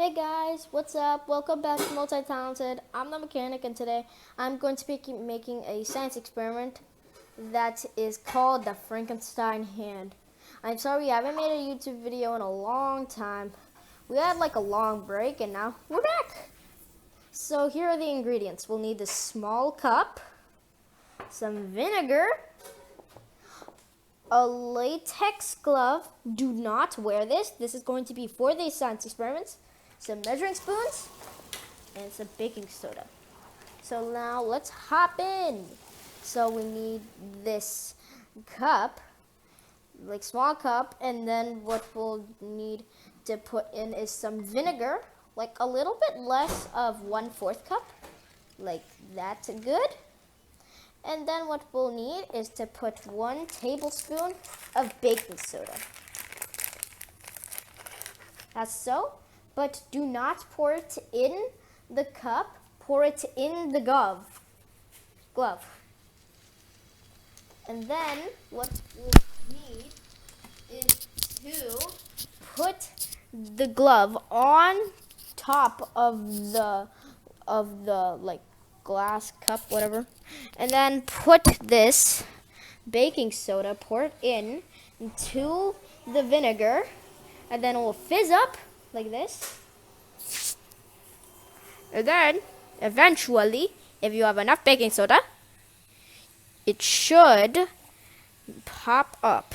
Hey guys, what's up? Welcome back to Multitalented. I'm the mechanic, and today I'm going to be making a science experiment that is called the Frankenstein hand. I'm sorry we haven't made a YouTube video in a long time. We had like a long break and now we're back. So here are the ingredients. We'll need this small cup, some vinegar, a latex glove. Do not wear this. This is going to be for these science experiments. Some measuring spoons, and some baking soda. So now let's hop in. So we need this cup, like small cup, and then what we'll need to put in is some vinegar, like a little bit less of 1/4 cup, like that's good. And then what we'll need is to put 1 tablespoon of baking soda. As so. But do not pour it in the cup, pour it in the glove. And then what we'll need is to put the glove on top of the like glass cup, whatever. And then put this baking soda, pour it into the vinegar, and then it will fizz up like this. And then, eventually, if you have enough baking soda, it should pop up.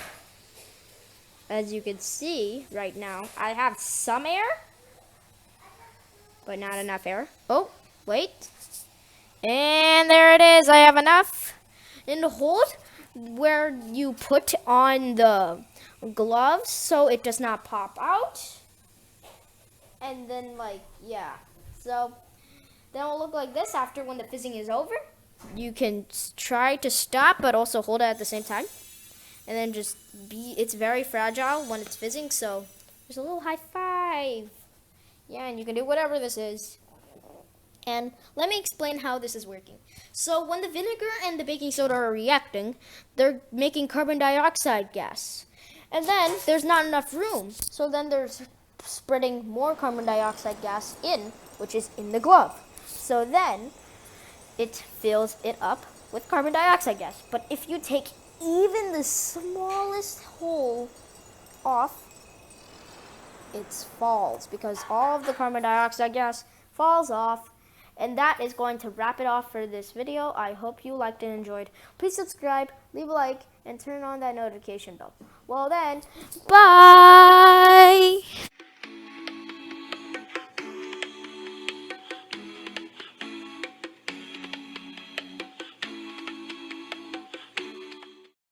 As you can see right now, I have some air, but not enough air. Oh, wait. And there it is. I have enough. And hold where you put on the gloves so it does not pop out. And then so then it'll look like this after when the fizzing is over. You can try to stop but also hold it at the same time, and then it's very fragile when it's fizzing, so there's a little high five. Yeah, and you can do whatever this is. And let me explain how this is working. So when the vinegar and the baking soda are reacting, they're making carbon dioxide gas, and then there's not enough room, so then there's spreading more carbon dioxide gas in, which is in the glove. So then it fills it up with carbon dioxide gas. But if you take even the smallest hole off, it falls because all of the carbon dioxide gas falls off. And that is going to wrap it off for this video. I hope you liked and enjoyed. Please subscribe, leave a like, and turn on that notification bell. Well then, bye!